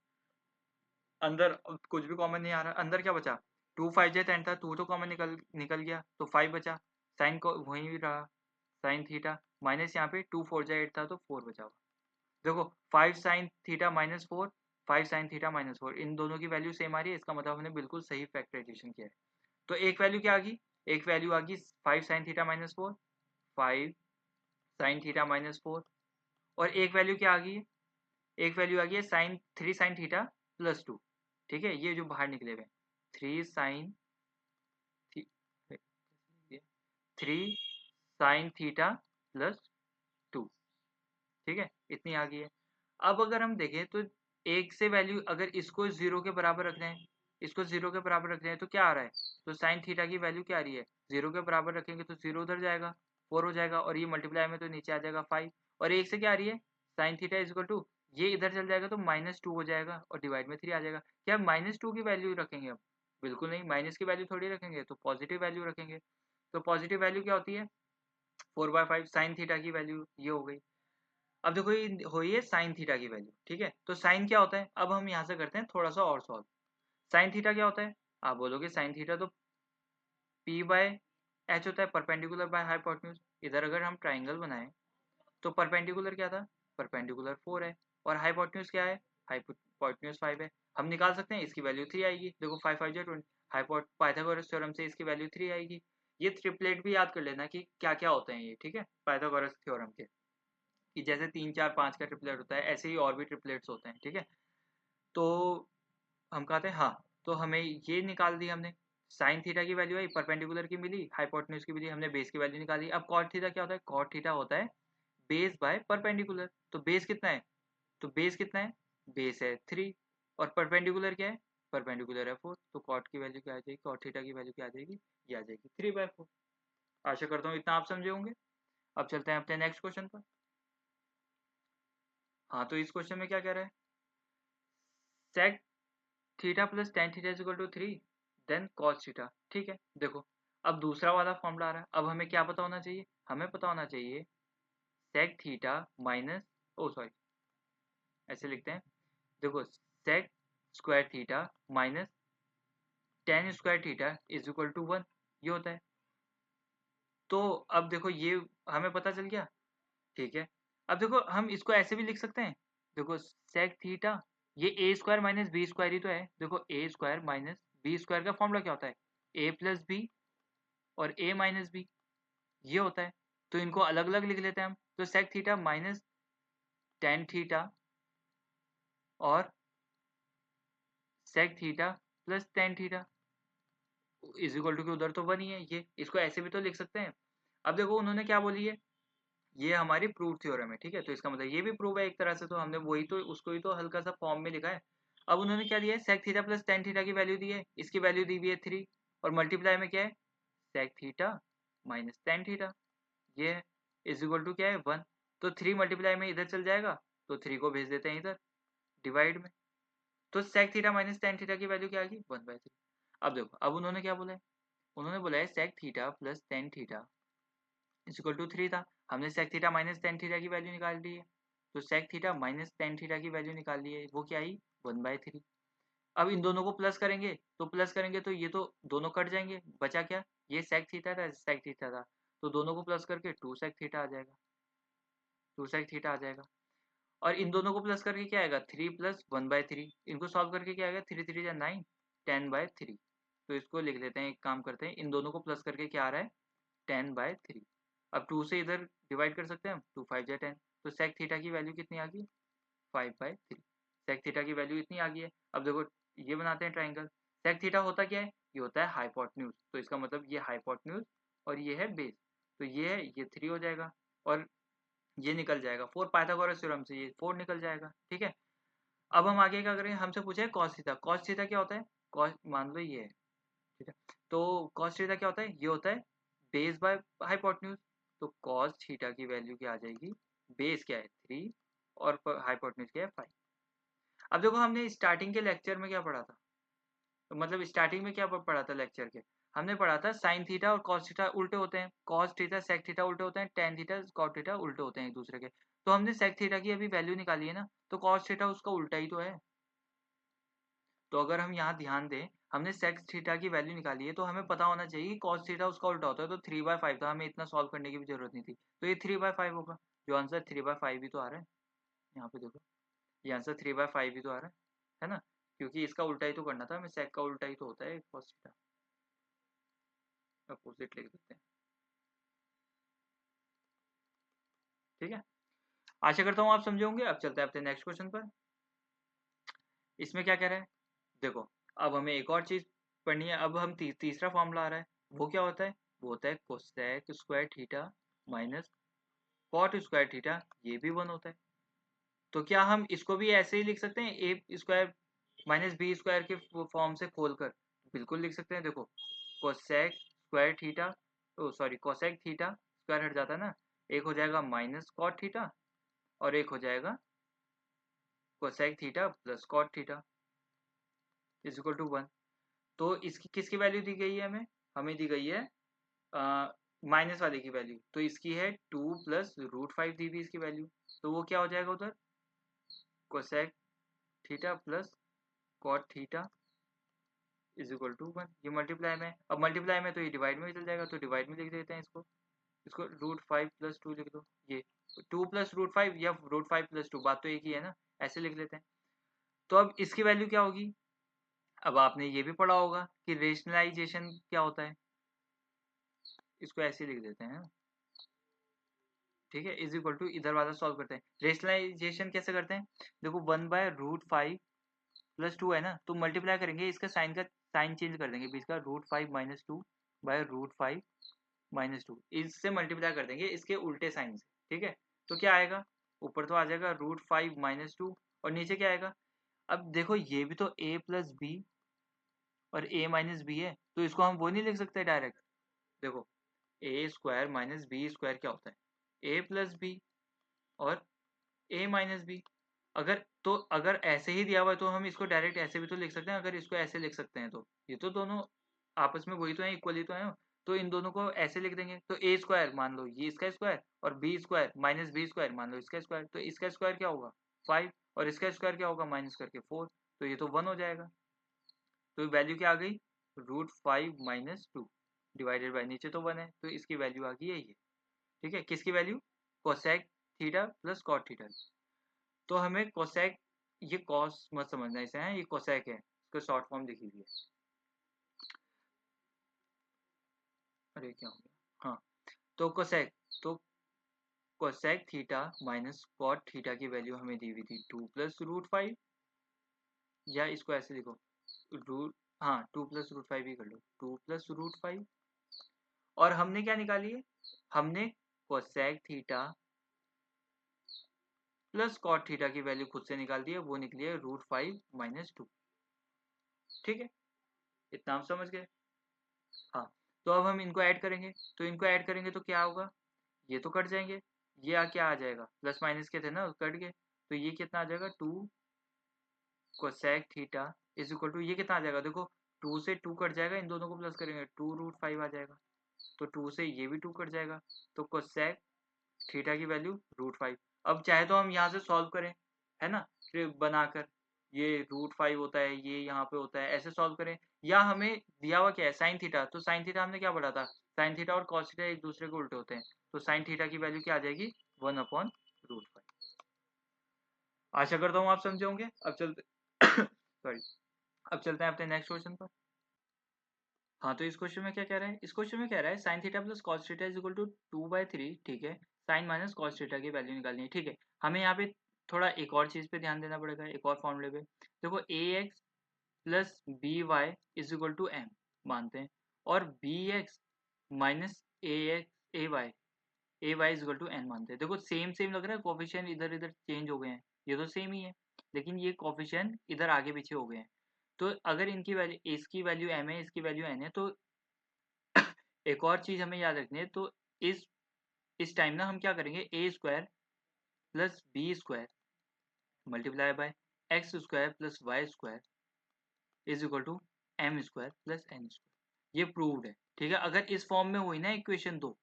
अंदर कुछ भी कॉमन नहीं आ रहा, अंदर क्या बचा, 2 5 से 10 था, 2 तो कॉमन निकल निकल गया तो 5 बचा, साइन को वहीं रहा साइन थीटा, माइनस यहाँ पे 2 4 जा 8 था तो 4 बचा हुआ। देखो 5 साइन थीटा -4, 5 साइन थीटा -4, इन दोनों की वैल्यू सेम आ रही है, इसका मतलब हमने बिल्कुल सही फैक्टराइजेशन किया है। तो एक वैल्यू क्या आ गई, एक वैल्यू आ गई 5 साइन थीटा -4, 5 साइन थीटा -4, और एक वैल्यू क्या आ गई है, एक वैल्यू आ गई है साइन 3 साइन थीटा +2, ठीक है, ये जो बाहर निकले हुए 3 साइन 3 साइन थीटा +2, ठीक है, इतनी आ गई है। अब अगर हम देखें तो एक से वैल्यू अगर इसको 0 के बराबर रख रहे हैं, इसको 0 के बराबर रख रहे हैं तो क्या आ रहा है, तो साइन थीटा की वैल्यू क्या आ रही है, 0 के बराबर रखेंगे तो 0 उधर जाएगा 4 हो जाएगा, और ये मल्टीप्लाई में तो नीचे आ जाएगा 5, और एक से क्या आ रही है sine theta is equal to, ये इधर चल जाएगा तो -2 हो जाएगा और डिवाइड में 3 आ जाएगा। क्या -2 की वैल्यू रखेंगे अब, बिल्कुल नहीं, माइनस की वैल्यू थोड़ी रखेंगे, तो पॉजिटिव वैल्यू रखेंगे। तो पॉजिटिव वैल्यू क्या होती है 4/5 साइन थीटा की वैल्यू ये हो गई। अब देखो ये हुई है साइन थीटा की वैल्यू, ठीक है, तो साइन क्या होता है, अब हम यहाँ से करते हैं थोड़ा सा और सॉल्व। साइन थीटा क्या होता है, आप बोलोगे साइन थीटा तो P/H होता है, परपेंडिकुलर बाय हाइपोटेन्यूज। इधर अगर हम ट्राइंगल बनाएं तो परपेंडिकुलर क्या था, परपेंडिकुलर 4 है, और हाइपोटेन्यूज क्या है, हाइपोटेन्यूज 5 है। हम निकाल सकते हैं, इसकी वैल्यू 3 आएगी, देखो 5 5 जा 20, पाइथागोरस थ्योरम से इसकी वैल्यू 3 आएगी। ये ट्रिपलेट भी याद कर लेना कि क्या क्या होते हैं ये, ठीक है, पाइथागोरस थ्योरम के, कि जैसे 3 4 5 का ट्रिपलेट होता है, ऐसे ही और भी ट्रिपलेट्स होते हैं, ठीक है। तो हम कहते हैं हाँ, तो हमें ये निकाल दी हमने, साइन थीटा की वैल्यू आई, परपेंडिकुलर की मिली, हाइपोटेन्यूज की मिली, हमने बेस की वैल्यू निकाली। अब कॉट थीटा क्या होता है, कॉट थीटा होता है बेस बाय परपेंडिकुलर, तो बेस कितना है, तो बेस कितना है, बेस है 3, और परपेंडिकुलर क्या है, परपेंडिकुलर है 4, तो कॉट की वैल्यू क्या आ जाएगी, कॉट थीटा की वैल्यू क्या आ जाएगी, ये आ जाएगी 3/4। आशा करता हूँ इतना आप समझे होंगे। अब चलते हैं अपने नेक्स्ट क्वेश्चन पर। हाँ, तो इस क्वेश्चन में क्या कह रहा है, sec theta plus tan theta is equal to 3, then cos theta, ठीक है। देखो अब दूसरा वाला फॉर्मूला आ रहा है, अब हमें क्या पता होना चाहिए, हमें पता होना चाहिए sec theta minus, oh sorry ऐसे लिखते हैं, देखो sec square theta minus tan square theta is equal to 1, ये होता है। तो अब देखो ये हमें पता चल गया, ठीक है। अब देखो हम इसको ऐसे भी लिख सकते हैं, देखो सेक थीटा, ये A square minus B square ही तो है, देखो ए स्क्वायर माइनस बी स्क्वायर का फॉर्मूला क्या होता है, ए प्लस बी और ए माइनस बी, ये होता है। तो इनको अलग अलग लिख लेते हैं हम, तो sec theta minus tan theta और sec theta plus tan theta is equal to k उधर तो 1 ही है, ये इसको ऐसे भी तो लिख सकते हैं। अब देखो उन्होंने क्या बोली है, ये हमारी प्रूव थ्योरम है, ठीक है, तो इसका मतलब ये भी प्रूव है एक तरह से, तो हमने वही तो उसको ही तो हल्का सा फॉर्म में लिखा है। अब उन्होंने क्या दिया है, sec theta plus tan theta की वैल्यू दी है, इसकी वैल्यू दी हुई है 3, और मल्टीप्लाई में क्या है sec theta minus tan theta, ये है इज इक्वल टू क्या है 1, तो 3 मल्टीप्लाई में इधर चल जाएगा, तो 3 को भेज देते हैं इधर डिवाइड में, तो sec theta minus tan theta की वैल्यू क्या आ गई 1/3। अब देखो अब उन्होंने क्या बोला है, उन्होंने बोला है sec theta plus tan theta is equal to 3 था, हमने sec theta minus tan theta की वैल्यू निकाल दी है, तो sec theta minus tan theta की वैल्यू निकाल ली है, वो क्या आई 1/3। अब इन दोनों को प्लस करेंगे तो ये तो दोनों कट जाएंगे, बचा क्या, ये सेक थीटा था सेक थीटा था, तो दोनों को प्लस करके 2 सेक थीटा आ जाएगा, 2 सेक थीटा आ जाएगा। और इन दोनों को प्लस करके क्या आएगा 3 प्लस 1/3, इनको सॉल्व करके क्या आएगा 3 3 जा 9 10/3। तो इसको लिख लेते हैं, एक काम करते हैं, इन दोनों को प्लस करके क्या आ रहा है 10/3। अब 2 से इधर डिवाइड कर सकते हैं हम, 2 5 जा 10, तो सेक थीटा की वैल्यू कितनी आ गई 5/3। सेक थीटा की वैल्यू इतनी आ गई है। अब देखो ये बनाते हैं ट्राइंगल, सेक थीटा होता क्या है, ये होता है हाइपोटेन्यूज, तो इसका मतलब ये हाइपोटेन्यूज और ये है बेस, तो ये है ये 3 हो जाएगा और ये निकल जाएगा 4, पाइथागोरस थ्योरम से ये 4 निकल जाएगा। ठीक है, अब हम आगे क्या करेंगे, हमसे पूछा है कॉस थीटा, कॉस थीटा क्या होता है, कॉस मान लो ये है, ठीक है, तो कॉस थीटा क्या होता है, ये होता है बेस बाय हाइपोटेन्यूज, तो कॉस थीटा की वैल्यू क्या आ जाएगी, बेस क्या है 3 और हाइपोटेन्यूज क्या है 5। अब देखो हमने स्टार्टिंग के लेक्चर में क्या पढ़ा था, तो मतलब स्टार्टिंग में क्या पढ़ा था लेक्चर के, हमने पढ़ा था साइन थीटा और कॉस थीटा उल्टे होते हैं, कॉस थीटा सेक थीटा उल्टे होते हैं, टेन थीटा कॉट थीटा उल्टे होते हैं एक दूसरे के। तो हमने सेक थीटा की अभी वैल्यू निकाली है ना, तो कॉस थीटा उसका उल्टा ही तो है। तो अगर हम यहाँ ध्यान दें, हमने सेक थीटा की वैल्यू निकाली है, तो हमें पता होना चाहिए कि कॉस थीटा उसका उल्टा होता है, तो 3/5 था, हमें इतना सॉल्व करने की भी जरूरत नहीं थी, तो ये 3/5 होगा, जो आंसर 3/5 भी तो आ रहा है, यहाँ पे देखो ये आंसर 3/5 भी तो आ रहा है ना, क्योंकि इसका उल्टा ही तो करना था हमें, सेक का उल्टा ही तो होता है कॉस थीटा, अपोजिट लिख देते हैं। ठीक है, आशा करता हूँ आप समझे होंगे। अब चलते हैं अपने नेक्स्ट क्वेश्चन पर। इसमें क्या कह रहा है, देखो अब हमें एक और चीज पढ़नी है, अब हम तीसरा फॉर्मूला आ रहा है, वो क्या होता है, वो होता है cosec square theta minus cot square theta, ये भी 1 होता है। तो क्या हम इसको भी ऐसे ही लिख सकते हैं, ए स्क्वायर माइनस बी स्क्वायर के फॉर्म से खोलकर, बिल्कुल लिख सकते हैं। देखो कोसेक स्क्वायर थीटा, ओ सॉरी कोसेक थीटा स्क्वायर हट जाता है ना, एक हो जाएगा माइनस कॉट थीटा और एक हो जाएगा cosec theta plus cot theta is equal to 1। तो इसकी किसकी वैल्यू दी गई है हमें, हमें दी गई है माइनस वाले की वैल्यू, तो इसकी है 2 प्लस √5 दी हुई इसकी वैल्यू, तो वो क्या हो जाएगा उधर cosec theta plus cot theta is equal to 1। ये मल्टीप्लाई में, अब मल्टीप्लाई में तो ये डिवाइड में भी चल जाएगा, तो डिवाइड में लिख देते हैं इसको, इसको √5 प्लस 2 लिख दो, ये 2 प्लस √5 या √5 प्लस 2, बात तो एक ही है ना, ऐसे लिख लेते हैं। तो अब इसकी वैल्यू क्या होगी, अब आपने ये भी पढ़ा होगा कि रेशनलाइजेशन क्या होता है, इसको ऐसे लिख देते हैं, ठीक है, इज इक्वल टू इधर वाला सॉल्व करते हैं। रेशनलाइजेशन कैसे करते हैं, देखो 1/√5 प्लस 2 है ना, तो मल्टीप्लाई करेंगे, इसका साइन चेंज कर देंगे बीच का, √5 माइनस 2/√5 माइनस 2, इससे मल्टीप्लाई कर देंगे इसके उल्टे साइन से। ठीक है, तो क्या आएगा, ऊपर तो आ जाएगा √5 माइनस 2 और नीचे क्या आएगा, अब देखो ये भी तो a प्लस बी और a माइनस बी है, तो इसको हम वो नहीं लिख सकते डायरेक्ट, देखो ए स्क्वायर माइनस बी स्क्वायर क्या होता है, ए प्लस बी और ए माइनस बी। अगर ऐसे ही दिया हुआ है तो हम इसको डायरेक्ट ऐसे भी तो लिख सकते हैं, अगर इसको ऐसे लिख सकते हैं तो ये तो दोनों आपस में वही तो है, इक्वली तो है, तो इन दोनों को ऐसे लिख देंगे, तो ए स्क्वायर मान लो ये इसका स्क्वायर और B square minus B square मान लो इसका स्क्वायर, तो इसका स्क्वायर क्या होगा 5 और इसका स्क्वायर क्या होगा माइनस करके 4, तो ये तो 1 हो जाएगा। तो वैल्यू क्या आ गई √5 माइनस 2 डिवाइडेड बाई, नीचे तो 1 है तो इसकी वैल्यू आ गई है ये। ठीक है, किसकी value, cosec theta plus cot theta. तो हमें कोसेक, ये कॉस मत समझना इसे है, ये कोसेक है, इसको शॉर्ट फॉर्म लिखी हुई है। अरे क्या हो गया, हाँ, तो कोसेक, तो cosec theta minus cot theta की वैल्यू हमें दी हुई थी 2 प्लस √5, या इसको ऐसे लिखो रूट, हाँ 2 प्लस √5 ही कर लो, 2 प्लस √5, और हमने क्या निकाली है, हमने cosec theta plus cot theta की वैल्यू खुद से निकाल दी है, वो निकली है √5 माइनस 2। ठीक है, इतना हम समझ गए। हाँ, तो अब हम इनको ऐड करेंगे, तो इनको ऐड करेंगे तो क्या होगा, ये तो कट जाएंगे, ये क्या आ जाएगा, प्लस माइनस के थे ना कट गए, तो ये कितना आ जाएगा 2 cosec theta is equal to, ये कितना आ जाएगा, देखो 2 से 2 कट जाएगा, इन दोनों को प्लस करेंगे 2√5 आ जाएगा, तो 2 से ये भी 2 कट जाएगा, तो कोसेक थीटा की वैल्यू √5, अब चाहे तो हम यहाँ से सॉल्व करें, है ना, फिर बनाकर ये √5 होता है, ये यहाँ पे होता है, ऐसे सॉल्व करें। या हमें दिया हुआ क्या है, साइन थीटा, तो साइन थीटा हमने क्या पढ़ा था, साइन थीटा और कॉस थीटा एक दूसरे को उल्टे होते हैं, तो साइन थीटा की वैल्यू क्या आ जाएगी, 1/√5। आशा करता हूँ आप समझे होंगे। अब चलते सॉरी, अब चलते हैं अपने नेक्स्ट क्वेश्चन पर। हाँ, तो इस क्वेश्चन में क्या कह रहा है, इस क्वेश्चन में कह रहा है sine theta plus cos theta is equal to 2/3, ठीक है, साइन माइनस कॉस थीटा की वैल्यू निकालनी है, ठीक है। हमें यहाँ पे थोड़ा एक और चीज पे ध्यान देना पड़ेगा, एक और फॉर्मूले पे। देखो ax plus B Y is equal to M मानते हैं, और B X minus A Y is equal to N मानते हैं। देखो सेम सेम लग रहा है, कोफिशिएंट इधर इधर चेंज हो गए हैं, ये तो सेम ही है, लेकिन ये कोफिशिएंट इधर आगे पीछे हो गए हैं। तो अगर इनकी वैल्यू, इसकी वैल्यू एम है, इसकी वैल्यू एन है, तो एक और चीज हमें याद रखनी है। तो इस टाइम ना हम क्या करेंगे, a square plus B square multiply by x square plus Y square is equal to M square plus N square. ये प्रूव्ड है, ठीक है। अगर इस फॉर्म में हुई ना इक्वेशन दो,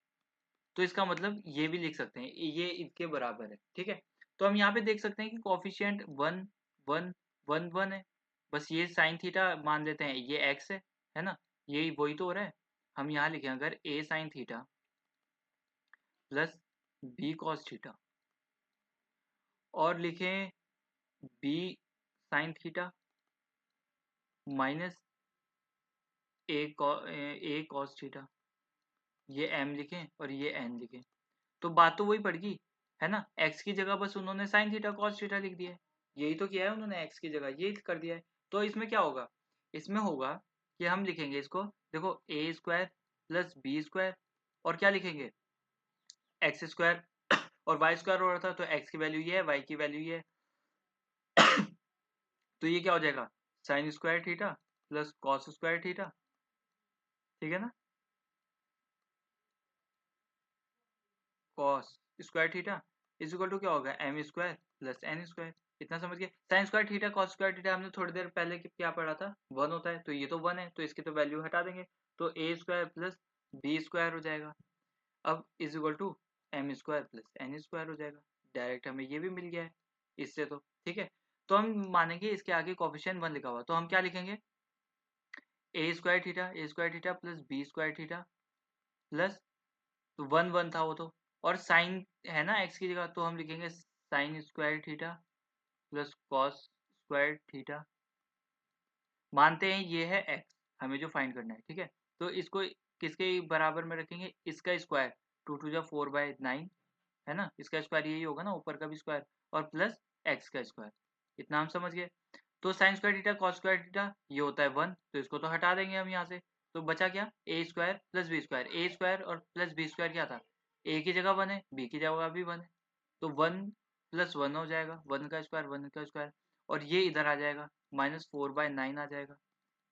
तो इसका मतलब ये भी लिख सकते हैं, ये इसके बराबर है, ठीक है। तो हम यहाँ पे देख सकते हैं कि कोफिशिएंट 1 1 1 1 है, बस ये साइन थीटा मान लेते हैं, ये एक्स है ना, यही वही तो हो रहा है। हम यहाँ लिखें अगर a sine theta plus b cos theta, और लिखें b sine theta minus a cos theta, ये एम लिखें और ये एन लिखें, तो बात तो वही पड़ गई, है ना। एक्स की जगह बस उन्होंने साइन थीटा कॉस थीटा लिख दिया है, यही तो किया है उन्होंने, एक्स की जगह ये कर दिया है। तो इसमें क्या होगा, इसमें होगा कि हम लिखेंगे इसको, देखो ए स्क्वायर प्लस बी स्क्वायर, और क्या लिखेंगे, एक्स स्क्वायर और वाई स्क्वायर हो रहा था, तो एक्स की वैल्यू ये है, वाई की वैल्यू ये है। तो ये क्या हो जाएगा, sine square theta plus cos square theta, ठीक है ना, cos square theta is equal to क्या होगा, M square plus N square. इतना समझ गए, sine square theta cos square theta हमने थोड़ी देर पहले क्या पढ़ा था, 1 होता है, तो ये तो 1 है, तो इसकी तो वैल्यू हटा देंगे, तो A square plus B square हो जाएगा। अब is equal to M square plus N square हो जाएगा, डायरेक्ट हमें ये भी मिल गया है इससे, तो ठीक है। तो हम मानेंगे इसके आगे कोफिशिएंट 1 लिखा हुआ, तो हम क्या लिखेंगे, a square theta plus B square theta plus 1 1 था वो तो, और साइन है ना एक्स की जगह, तो हम लिखेंगे sign square theta plus cos square theta. मानते हैं ये है एक्स, हमें जो फाइंड करना है, ठीक है। तो इसको किसके बराबर में रखेंगे, इसका स्क्वायर, 2 2 जा 4/9, है ना, इसका स्क्वायर यही होगा ना, ऊपर का भी स्क्वायर, और प्लस एक्स का स्क्वायर। इतना हम समझ गए। तो sine square theta cos square theta ये होता है 1, तो इसको तो हटा देंगे हम यहाँ से। तो बचा क्या, ए स्क्वायर प्लस बी स्क्वायर, ए स्क्वायर और प्लस बी स्क्वायर क्या था, ए की जगह 1 है, बी की जगह भी 1 है, तो 1 प्लस 1 हो जाएगा, 1 का स्क्वायर 1 का स्क्वायर, और ये इधर आ जाएगा, -4/9 आ जाएगा।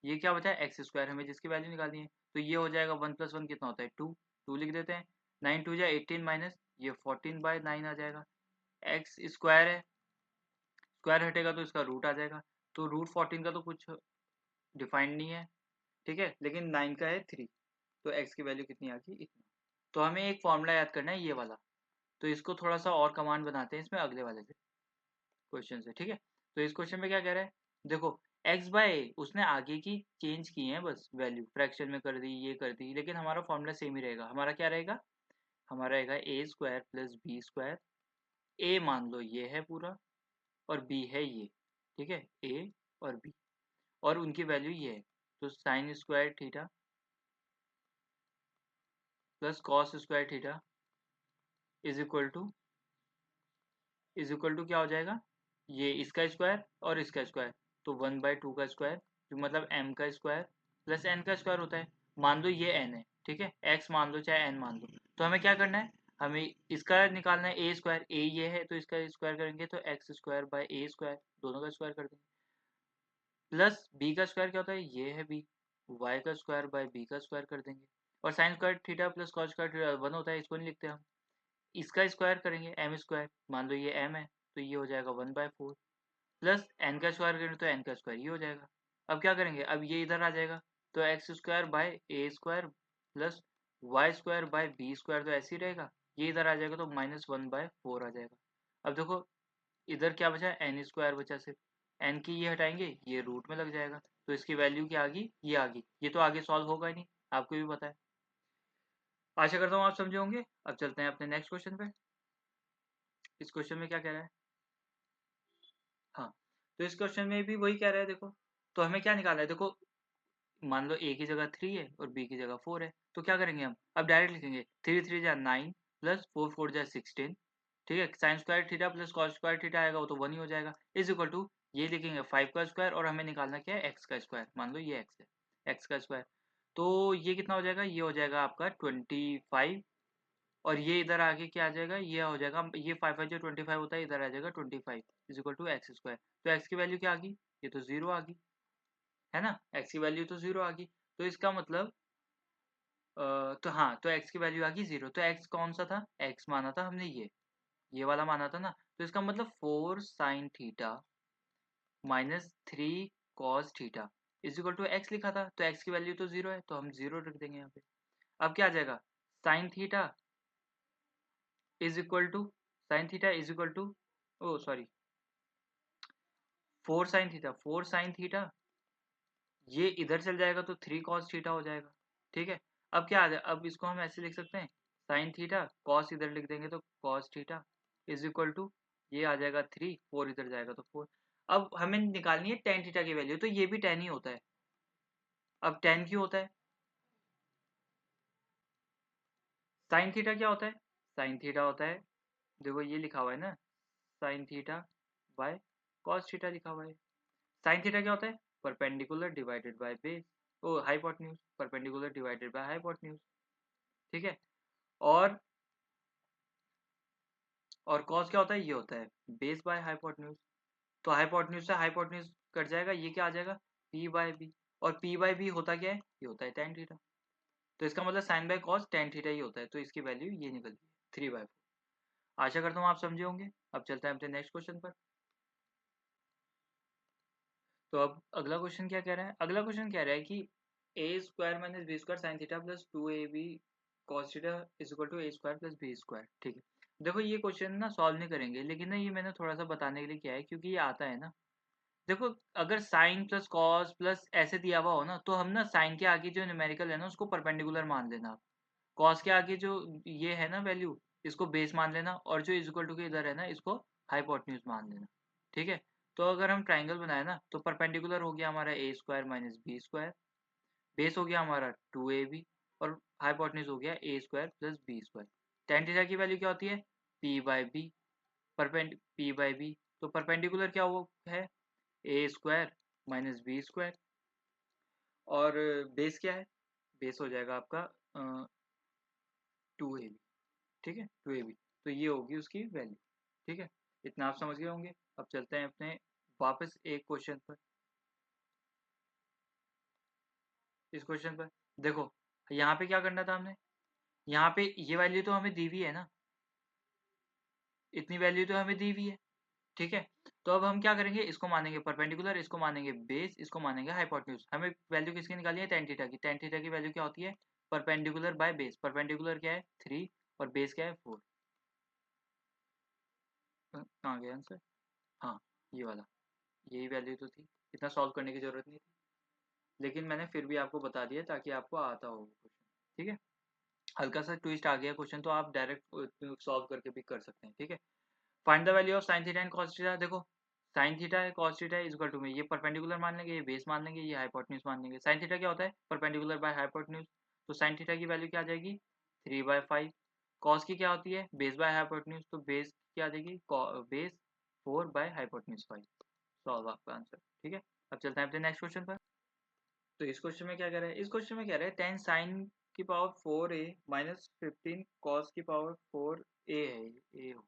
ये क्या बचा है, एक्स स्क्वायर, हमें जिसकी वैल्यू निकालनी है, तो ये हो जाएगा 1 + 1 कितना होता है 2, 2 लिख देते हैं, 9 2 जा 18 माइनस ये 14/9 आ जाएगा। एक्स स्क्वायर है, स्क्वायर हटेगा तो इसका रूट आ जाएगा, तो √14 का तो कुछ डिफाइंड नहीं है, ठीक है, लेकिन 9 का है 3, तो एक्स की वैल्यू कितनी आ गई, इतना। तो हमें एक फॉर्मूला याद करना है ये वाला, तो इसको थोड़ा सा और कमांड बनाते हैं इसमें अगले वाले से क्वेश्चन से, ठीक है। तो इस क्वेश्चन में क्या कह रहा है, देखो x/a उसने आगे की चेंज की है, बस वैल्यू फ्रैक्शन में कर दी, ये कर दी, लेकिन हमारा फॉर्मूला सेम ही रहेगा। हमारा क्या रहेगा, हमारा रहेगा ए स्क्वायर प्लस बी स्क्वायर, ए मान लो ये है पूरा, और बी है ये, ठीक है, ए और बी, और उनकी वैल्यू ये है, तो sine square theta plus cos square theta is equal to क्या हो जाएगा, ये इसका स्क्वायर और इसका स्क्वायर, तो 1/2 का स्क्वायर, जो मतलब m का स्क्वायर प्लस n का स्क्वायर होता है। मान लो ये n है, ठीक है, x मान लो चाहे n मान लो, तो हमें क्या करना है, हमें इसका निकालना है ए स्क्वायर, ए ये है तो इसका स्क्वायर करेंगे तो X square by A square, दोनों का स्क्वायर कर देंगे, प्लस बी का स्क्वायर क्या होता है, ये है बी, वाई का स्क्वायर बाय बी का स्क्वायर कर देंगे, और sign square theta plus cos square theta 1 होता है, इसको नहीं लिखते हम, इसका स्क्वायर करेंगे एम स्क्वायर, मान लो ये एम है, तो ये हो जाएगा 1/4, प्लस एन का स्क्वायर करेंगे तो एन का स्क्वायर ये हो जाएगा। अब क्या करेंगे, अब ये इधर आ जाएगा, तो X square by A square plus Y square by B square, तो ऐसे ही रहेगा, ये इधर आ जाएगा तो -1/4 आ जाएगा। अब देखो इधर क्या बचा, एन स्क्वायर बचा, सिर्फ एन की ये हटाएंगे, ये रूट में लग जाएगा, तो इसकी वैल्यू क्या आ गई, ये आ गई। ये तो आगे सॉल्व होगा ही नहीं, आपको भी पता है। आशा करता हूँ आप समझे होंगे। अब चलते हैं अपने नेक्स्ट क्वेश्चन पे। इस क्वेश्चन में क्या कह रहा है, हाँ, तो इस क्वेश्चन में भी वही कह रहा है। देखो तो हमें क्या निकालना है, देखो मान लो ए की जगह 3 है और बी की जगह 4 है, तो क्या करेंगे हम, अब डायरेक्ट लिखेंगे 3 3 जा 9 प्लस 4 4 जा 16, ठीक है, sign square theta plus cos square theta आएगा, वो तो 1 ही हो जाएगा, इज इक्वल टू ये लिखेंगे 5 का स्क्वायर, और हमें निकालना क्या है, एक्स का स्क्वायर, मान लो ये एक्स है, एक्स का स्क्वायर, तो ये कितना हो जाएगा, ये हो जाएगा आपका 25, और ये इधर आके क्या आ जाएगा, ये हो जाएगा, ये 5 जो 25 होता है, इधर आ जाएगा 25 is equal to X square. तो एक्स की वैल्यू क्या आ गई, ये तो जीरो आ गई, है ना, एक्स की वैल्यू तो जीरो आ गई, तो इसका मतलब तो हाँ, तो x की वैल्यू आ गई जीरो, तो x कौन सा था, x माना था हमने ये वाला माना था ना, तो इसका मतलब 4 sine theta minus 3 cos theta is equal to X लिखा था, तो x की वैल्यू तो जीरो है, तो हम जीरो रख देंगे यहाँ पे। अब क्या आ जाएगा, sine theta is equal to, sine theta is equal to, oh sorry, 4 sine theta ये इधर चल जाएगा तो 3 कॉस थीटा हो जाएगा, ठीक है। अब क्या आ जाए, अब इसको हम ऐसे लिख सकते हैं, साइन थीटा कॉस इधर लिख देंगे तो cos theta is equal to, ये आ जाएगा 3, 4 इधर जाएगा तो 4। अब हमें निकालनी है टेन थीटा की वैल्यू, तो ये भी टेन ही होता है। अब टेन क्यों होता है, साइन थीटा क्या होता है, साइन थीटा होता है, देखो ये लिखा हुआ है ना, sine theta by cos theta लिखा हुआ है। साइन थीटा क्या होता है, perpendicular divided by base, oh hypotenuse, perpendicular divided by hypotenuse, ठीक है। और कॉस क्या होता है, ये होता है बेस बाय हाइपोटेन्यूज, तो हाइपोटेन्यूज से हाइपोटेन्यूज कट जाएगा, ये क्या आ जाएगा, पी बाय बी, और पी बाय बी होता क्या है, ये होता है टेन थीटा, तो इसका मतलब sine by cos tan theta ही होता है, तो इसकी वैल्यू ये निकलती है 3/4। आशा करता हूँ आप समझे होंगे। अब चलते हैं अपने नेक्स्ट क्वेश्चन पर। तो अब अगला क्वेश्चन क्या कह रहा है, अगला क्वेश्चन कह रहा है कि a square minus B square sine theta plus 2ab cos theta is equal to a square plus B square, ठीक है। देखो ये क्वेश्चन ना सॉल्व नहीं करेंगे, लेकिन ना ये मैंने थोड़ा सा बताने के लिए किया है, क्योंकि ये आता है ना। देखो अगर साइन प्लस कॉस प्लस ऐसे दिया हुआ हो ना, तो हम ना साइन के आगे जो न्यूमेरिकल है ना उसको परपेंडिकुलर मान लेना, कॉस के आगे जो ये है ना वैल्यू, इसको बेस मान लेना, और जो इज इक्वल टू के इधर है ना इसको हाइपोटेन्यूज मान लेना, ठीक है। तो अगर हम ट्राइंगल बनाए ना, तो परपेंडिकुलर हो गया हमारा a square minus B square, base हो गया हमारा 2ab, और हाइपोटेन्यूज हो गया a square plus B square. Tan theta की वैल्यू क्या होती है, p by b, p by b, तो परपेंडिकुलर क्या वो है, a square minus B square, और बेस क्या है, बेस हो जाएगा आपका 2ab, ठीक है, 2ab, तो ये होगी उसकी वैल्यू, ठीक है। इतना आप समझ गए होंगे। अब चलते हैं अपने वापस एक क्वेश्चन पर, इस क्वेश्चन पर देखो, यहाँ पे क्या करना था हमने, यहाँ पे ये वैल्यू तो हमें दी हुई है ना, इतनी वैल्यू तो हमें दी हुई है, ठीक है। तो अब हम क्या करेंगे, इसको मानेंगे परपेंडिकुलर, इसको मानेंगे बेस, इसको मानेंगे हाइपोटेन्यूज। हमें वैल्यू किसकी निकाली है, टेन थीटा की। टेन थीटा की वैल्यू क्या होती है, परपेंडिकुलर बाय बेस, परपेंडिकुलर क्या है 3 और बेस क्या है 4। कहाँ गया आंसर, हाँ ये वाला, यही वैल्यू तो थी, इतना सॉल्व करने की जरूरत नहीं थी, लेकिन मैंने फिर भी आपको बता दिया ताकि आपको आता हो क्वेश्चन, ठीक है। हल्का सा ट्विस्ट आ गया क्वेश्चन, तो आप डायरेक्ट सॉल्व करके भी कर सकते हैं, ठीक है। Find the value of sine theta and cos theta, देखो साइन थीटा है cos theta is equal to में, ये परपेंडिकुलर मान लेंगे, ये बेस मान लेंगे, ये हाइपोटेन्यूज मान लेंगे। साइन थीटा क्या होता है, परपेंडिकुलर बाय हाइपोटेन्यूज, तो साइन थीटा की वैल्यू क्या आ जाएगी 3/5। कॉस की क्या होती है, बेस बाय हाइपोटेन्यूज, तो बेस क्या आ जाएगी, बेस 4/हाइपोटेन्यूज 5। सॉल्व आपका आंसर, ठीक है। अब चलते हैं अपने नेक्स्ट क्वेश्चन पर। तो इस क्वेश्चन में क्या कह रहा है, इस क्वेश्चन में कह रहा है 10 साइन की पावर 4a माइनस 15 कॉस की पावर 4a है, ये होगा,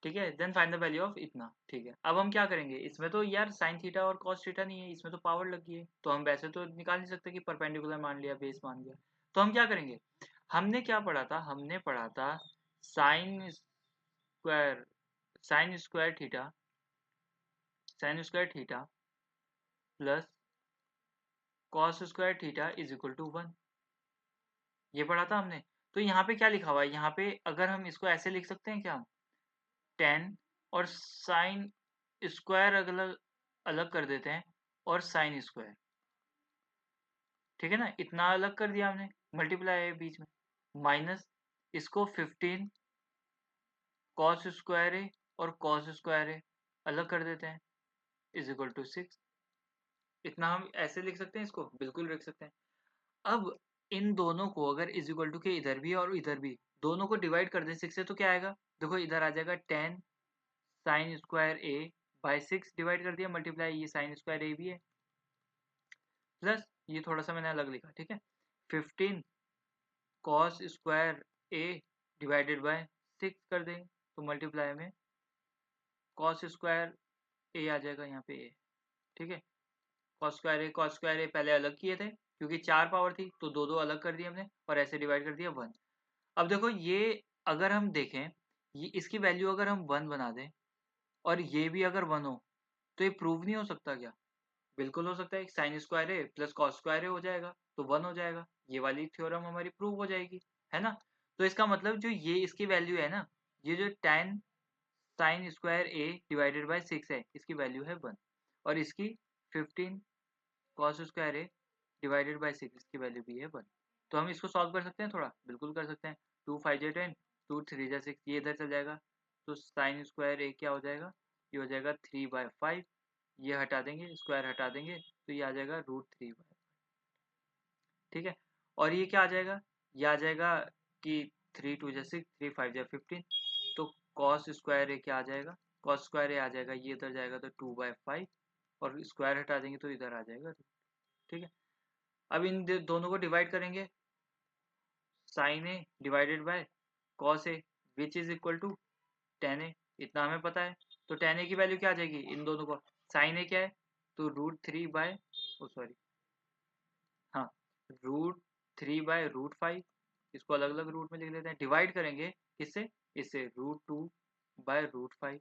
ठीक है। Then find the value of इतना, ठीक है। अब हम क्या करेंगे, इसमें तो यार साइन थीटा और कॉस थीटा नहीं है, इसमें तो पावर लगी है, तो हम वैसे तो निकाल नहीं सकते कि परपेंडिकुलर मान लिया बेस मान लिया। तो हम क्या करेंगे, हमने क्या पढ़ा था, हमने पढ़ा था sine square, sine square theta, sine square theta plus cos square theta is equal to 1, ये पढ़ा था हमने। तो यहाँ पे क्या लिखा हुआ है, यहाँ पे अगर हम इसको ऐसे लिख सकते हैं क्या, हम टेन और साइन स्क्वायर अलग अलग कर देते हैं और साइन स्क्वायर, ठीक है ना, इतना अलग कर दिया हमने, मल्टीप्लाई है बीच में, माइनस इसको 15 कॉस स्क्वायर है और कॉस स्क्वायर है अलग कर देते हैं इज इक्वल टू 6। इतना हम ऐसे लिख सकते हैं, इसको बिल्कुल लिख सकते हैं। अब इन दोनों को अगर इज इक्वल टू के इधर भी और इधर भी दोनों को डिवाइड कर दें 6 से, तो क्या आएगा, देखो इधर आ जाएगा 10 sine square A by 6 divide कर दिया, मल्टीप्लाई ये साइन स्क्वायर ए भी है, प्लस ये थोड़ा सा मैंने अलग लिखा, ठीक है, 15 कॉस स्क्वायर ए डिवाइडेड बाय 6 कर देंगे, तो मल्टीप्लाई में कॉस स्क्वायर ए आ जाएगा यहाँ पे ए, ठीक है, कॉस स्क्वायर ए पहले अलग किए थे क्योंकि 4 पावर थी, तो दो दो अलग कर दिए हमने और ऐसे डिवाइड कर दिया 1। अब देखो ये अगर हम देखें, ये इसकी वैल्यू अगर हम 1 बना दें और ये भी अगर 1 हो, तो ये प्रूव नहीं हो सकता क्या, बिल्कुल हो सकता है, साइन स्क्वायर ए प्लस कॉस स्क्वायर ए हो जाएगा तो 1 हो जाएगा, ये वाली थ्योरम हमारी प्रूव हो जाएगी, है ना। तो इसका मतलब जो ये इसकी वैल्यू है ना, ये जो 10 साइन स्क्वायर ए डिवाइडेड बाय 6 है, इसकी वैल्यू है 1, और इसकी 15 कॉस स्क्वायर ए डिवाइडेड बाय 6 इसकी वैल्यू भी है 1। तो हम इसको सॉल्व कर सकते हैं थोड़ा, बिल्कुल कर सकते हैं, 2 5 जा 10, 2 3 जा 6, ये इधर चल जाएगा, तो साइन स्क्वायर ए क्या हो जाएगा, ये हो जाएगा 3/5, ये हटा देंगे, स्क्वायर हटा देंगे, तो ये आ जाएगा √3/5, ठीक है। और ये क्या आ जाएगा, ये आ जाएगा कि 3 2 जा 6, 3 5 जा 15, तो कॉस स्क्वायर ए क्या आ जाएगा, कॉस स्क्वायर ए आ जाएगा, ये इधर जाएगा तो 2/5, और स्क्वायर हटा देंगे तो इधर आ जाएगा, ठीक है। अब इन दोनों को डिवाइड करेंगे, sine A divided by cos A which is equal to tan A, इतना हमें पता है, तो टेन ए की वैल्यू क्या आ जाएगी, इन दोनों को, साइन ए क्या है, तो √3 ओ सॉरी, हाँ, √3/√5, इसको अलग अलग रूट में लिख लेते हैं, डिवाइड करेंगे किससे, इससे √2/√5,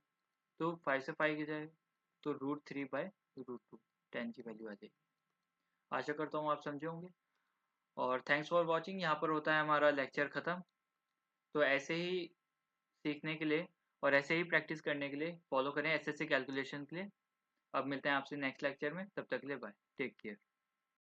तो 5 से 5 की जाएगा, तो √3/√2, 10 की वैल्यू आ जाएगी। आशा करता हूँ आप समझे होंगे, और थैंक्स फॉर वॉचिंग, यहाँ पर होता है हमारा लेक्चर ख़त्म। तो ऐसे ही सीखने के लिए और ऐसे ही प्रैक्टिस करने के लिए फॉलो करें एसएससी कैलकुलेशन के लिए। अब मिलते हैं आपसे नेक्स्ट लेक्चर में, तब तक के लिए बाय, टेक केयर।